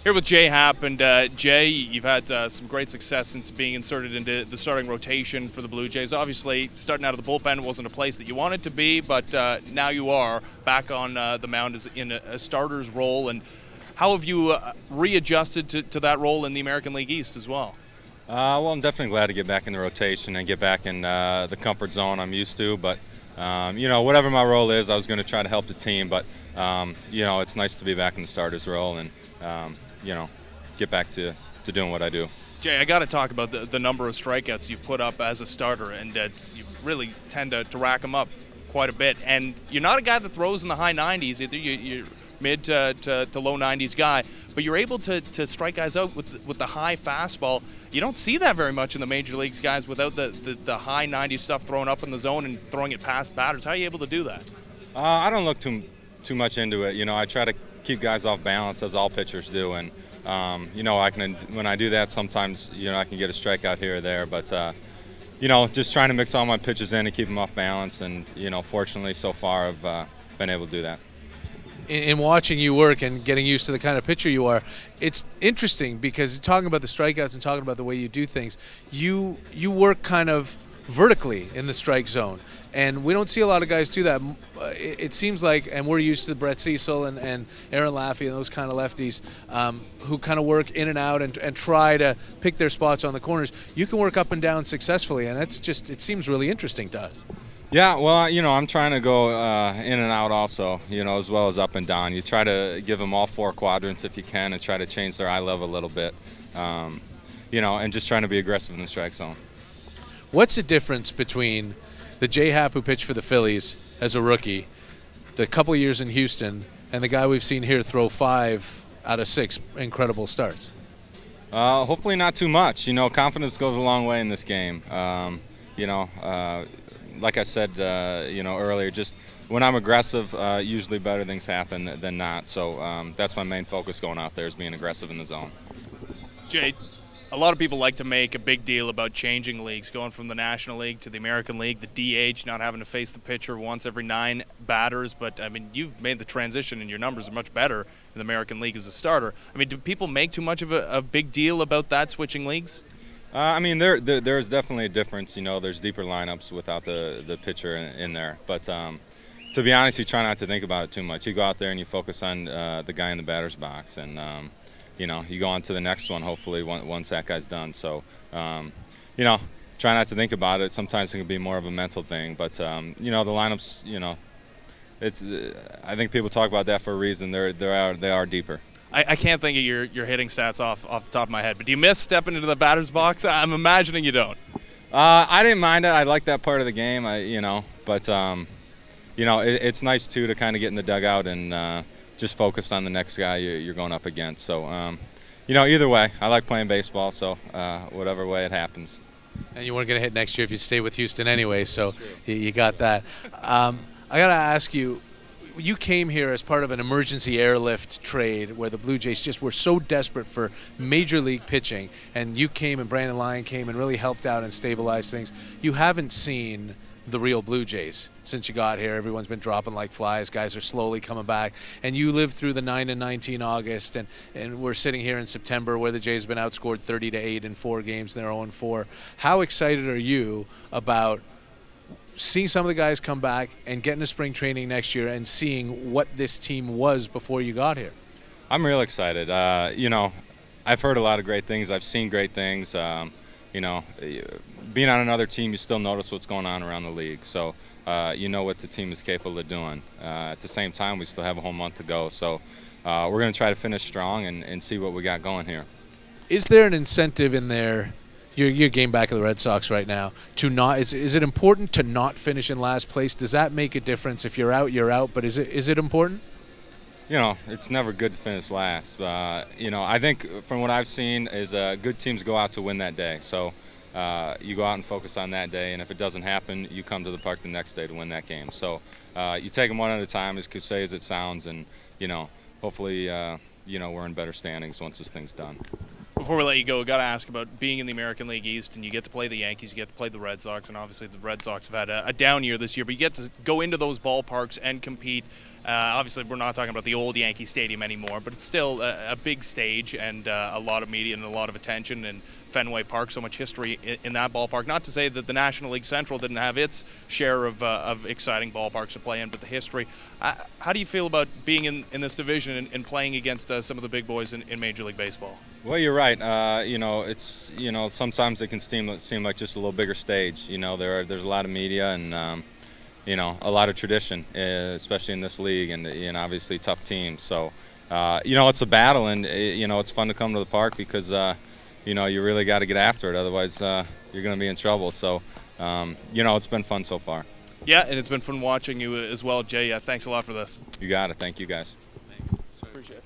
Here with Jay Happ, and Jay, you've had some great success since being inserted into the starting rotation for the Blue Jays. Obviously, starting out of the bullpen wasn't a place that you wanted to be, but now you are back on the mound as in a starter's role. And how have you readjusted to that role in the American League East as well? Well, I'm definitely glad to get back in the rotation and get back in the comfort zone I'm used to. But, you know, whatever my role is, I was going to try to help the team. But, you know, it's nice to be back in the starter's role and, you know, get back to doing what I do. Jay, I got to talk about the number of strikeouts you've put up as a starter, and you really tend to rack them up quite a bit. And you're not a guy that throws in the high 90s either. You're mid to low 90s guy, but you're able to strike guys out with the high fastball. You don't see that very much in the major leagues, guys, without the high 90s stuff thrown up in the zone and throwing it past batters. How are you able to do that? I don't look too much into it. You know, I try to keep guys off balance, as all pitchers do, and you know, when I do that, sometimes, you know, I can get a strikeout here or there, but you know, just trying to mix all my pitches in and keep them off balance, and you know, fortunately so far I've been able to do that. In watching you work and getting used to the kind of pitcher you are, it's interesting because talking about the strikeouts and talking about the way you do things, you work kind of vertically in the strike zone, and we don't see a lot of guys do that. It seems like, and we're used to Brett Cecil and Aaron Laffey and those kind of lefties who kind of work in and out and try to pick their spots on the corners. You can work up and down successfully, and that's just, it seems really interesting to us. Yeah, well, you know, I'm trying to go in and out also, you know, as well as up and down. You try to give them all four quadrants if you can and try to change their eye level a little bit, you know, and just trying to be aggressive in the strike zone. What's the difference between the Jay Happ who pitched for the Phillies as a rookie, the couple of years in Houston, and the guy we've seen here throw 5 out of 6 incredible starts? Hopefully not too much. You know, confidence goes a long way in this game. You know, like I said, you know, earlier, just when I'm aggressive, usually better things happen than not. So that's my main focus going out there, is being aggressive in the zone. Jay, a lot of people like to make a big deal about changing leagues, going from the National League to the American League, the DH, not having to face the pitcher once every 9 batters. But, I mean, you've made the transition and your numbers are much better in the American League as a starter. I mean, do people make too much of a big deal about that, switching leagues? I mean, there's definitely a difference. You know, there's deeper lineups without the pitcher in there. But to be honest, you try not to think about it too much. You go out there and you focus on the guy in the batter's box, and you know, you go on to the next one, hopefully, once that guy's done. So, you know, try not to think about it. Sometimes it can be more of a mental thing. But, you know, the lineups, you know, it's. I think people talk about that for a reason. They are deeper. I can't think of your hitting stats off the top of my head, but do you miss stepping into the batter's box? I'm imagining you don't. I didn't mind it. I like that part of the game, you know. But, you know, it's nice, too, to kind of get in the dugout and just focus on the next guy you're going up against. So, you know, either way, I like playing baseball, so whatever way it happens. And you weren't going to hit next year if you stay with Houston anyway, so you got that. I got to ask you, you came here as part of an emergency airlift trade where the Blue Jays just were so desperate for major league pitching, and you came and Brandon Lyon came and really helped out and stabilized things. You haven't seen the real Blue Jays since you got here. Everyone's been dropping like flies. Guys are slowly coming back, and you lived through the 9-19 August, and we're sitting here in September where the Jays have been outscored 30-8 in 4 games and they're 0-4. How excited are you about seeing some of the guys come back and getting to spring training next year and seeing what this team was before you got here? I'm real excited. You know, I've heard a lot of great things. I've seen great things. You know, being on another team, you still notice what's going on around the league. So you know what the team is capable of doing. At the same time, we still have a whole month to go. So we're going to try to finish strong and see what we got going here. Is there an incentive in there? Your game back of the Red Sox right now. To not is it important to not finish in last place? Does that make a difference? If you're out, you're out. But is it important? You know, it's never good to finish last. You know, I think from what I've seen is good teams go out to win that day. So you go out and focus on that day, and if it doesn't happen, you come to the park the next day to win that game. So you take them one at a time, as cliche as it sounds, and you know, hopefully, you know, we're in better standings once this thing's done. Before we let you go, got to ask about being in the American League East, and you get to play the Yankees, you get to play the Red Sox, and obviously the Red Sox have had a down year this year, but you get to go into those ballparks and compete. Obviously, we're not talking about the old Yankee Stadium anymore, but it's still a big stage and a lot of media and a lot of attention, and Fenway Park, so much history in that ballpark. Not to say that the National League Central didn't have its share of exciting ballparks to play in, but the history. How do you feel about being in this division and playing against some of the big boys in Major League Baseball? Well, you're right. It's sometimes it can seem like just a little bigger stage. There's a lot of media and a lot of tradition, especially in this league, and obviously tough teams. So it's a battle, and it's fun to come to the park because you really got to get after it. Otherwise, you're going to be in trouble. So it's been fun so far. Yeah, and it's been fun watching you as well, Jay. Thanks a lot for this. You got it. Thank you, guys. Thanks. Appreciate it.